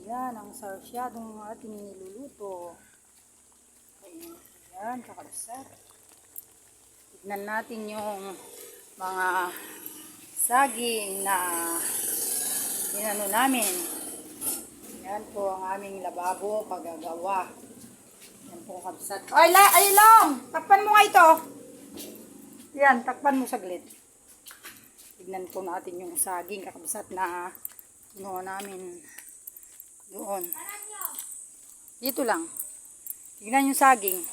Yan ang sarsyadong ating niluluto. Ayan, kakabsat. Tignan natin yung mga saging na inano namin. Yan po ang aming lababo pagagawa. Yan po kabsat. Ay, long! Takpan mo nga ito. Yan, takpan mo saglit. Tignan po natin yung saging kakabsat na kinuha namin doon. Dito lang. Tignan yung saging.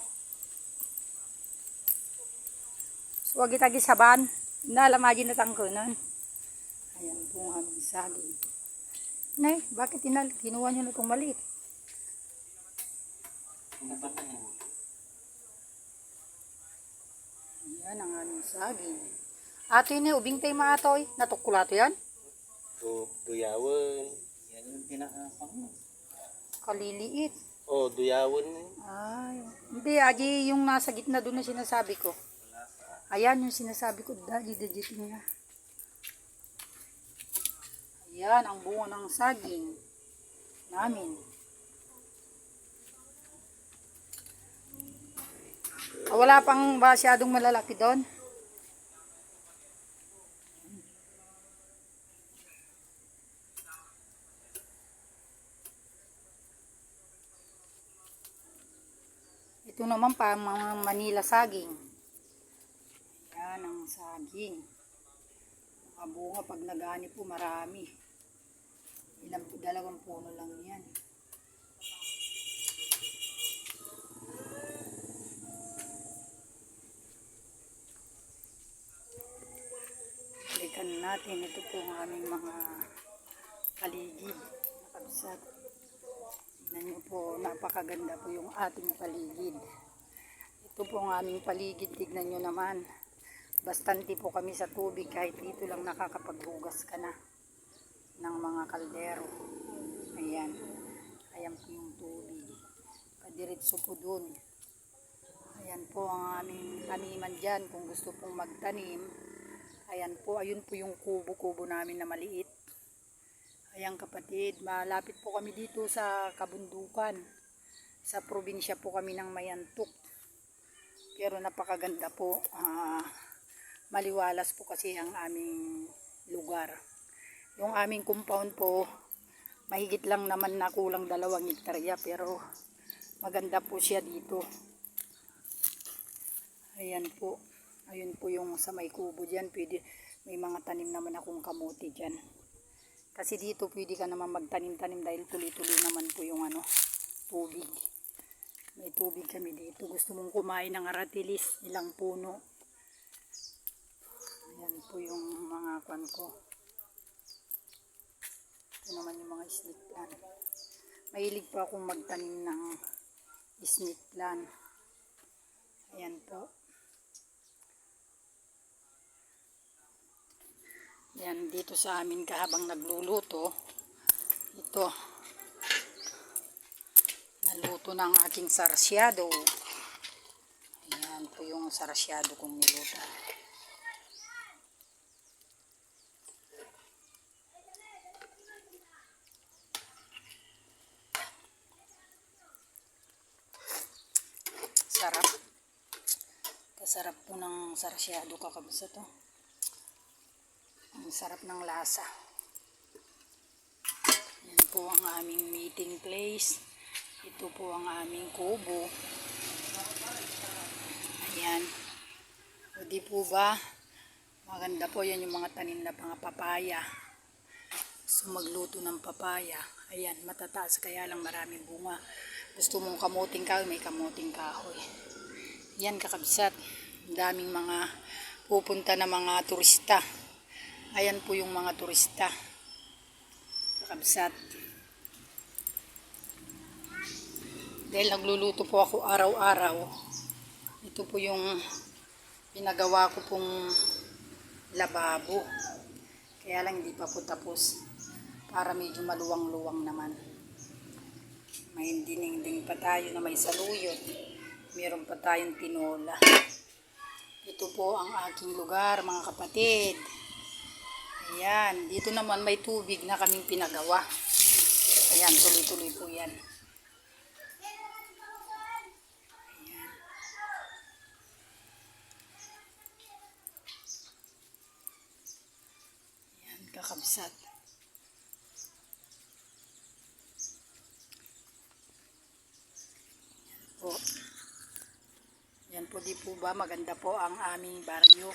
So, wag itagi saban. Nalamagin na tangkunan. Ayan po ang aming saging. Nay, bakit kinuha nyo na itong maliit? Ayan ang aming saging. Ato yun eh, ubing tayo maatoy. Natukulato yan? Duyawan. Yan yung pinakapang mo. Kaliliit. Oh, duyawan. Ay, hindi, aji yung nasa gitna doon na sinasabi ko. Ayan yung sinasabi ko, dali digitin nga. Ayan ang bunga ng saging namin. Wala pang masyadong malalaki doon. Ito naman pa mga Manila saging. Yan ang saging. Mga bunga pag nagani po marami. Dalawang puno lang yan. Balikan natin. Ito po ang aming mga paligid. Nakabsat. Tignan nyo po, napakaganda po yung ating paligid. Ito po ang aming paligid, tignan nyo naman. Bastante po kami sa tubig, kahit dito lang nakakapaghugas ka na ng mga kaldero. Ayan. Ayan po yung tubig. Kadiretso po dun. Ayan po ang aming taniman dyan. Kung gusto pong magtanim, ayan po, ayun po yung kubo-kubo namin na maliit. Ayan kapatid, malapit po kami dito sa kabundukan. Sa probinsya po kami ng Mayantok. Pero napakaganda po. Maliwalas po kasi ang aming lugar. Yung aming compound po, mahigit lang naman na kulang 2 hektarya. Pero maganda po siya dito. Ayan po. Ayun po yung sa may kubo dyan. Pwede, may mga tanim naman akong kamuti dyan. Kasi dito pwede ka naman magtanim-tanim dahil tuloy-tuloy naman po yung tubig. May tubig kami dito. Gusto mong kumain ng aratilis, ilang puno. Ayan po yung mga kwan ko. Ito naman yung mga snake plant. Mahilig pa akong magtanim ng snake plant. Ayan po. Yan, dito sa amin kahabang nagluluto, ito, naluto ng aking sarsyado. Ayan po yung sarsyado kong niluto. Sarap. Kasarap po ng sarsyado kakabsa to. Ang sarap ng lasa. Yan po ang aming meeting place. Ito po ang aming kubo. Ayan. O di po ba? Maganda po yan yung mga tanim na mga papaya. So magluto ng papaya. Ayan, matataas kaya lang maraming bunga. Gusto mong kamuting kahoy, may kamuting kahoy. Yan kakabsat. Daming mga pupunta na mga turista. Ayan po yung mga turista. Kakabsat. Dahil nagluluto po ako araw-araw. Ito po yung pinagawa ko pong lababo. Kaya lang hindi pa po tapos. Para medyo maluwang-luwang naman. May dinding pa tayo na may saluyot. Meron pa tayong tinola. Ito po ang aking lugar mga kapatid. Ayan, dito naman may tubig na kaming pinagawa. Ayan, tuloy-tuloy po yan. Ayan, kakabsat. Po. Yan po, di po ba maganda po ang aming baryo.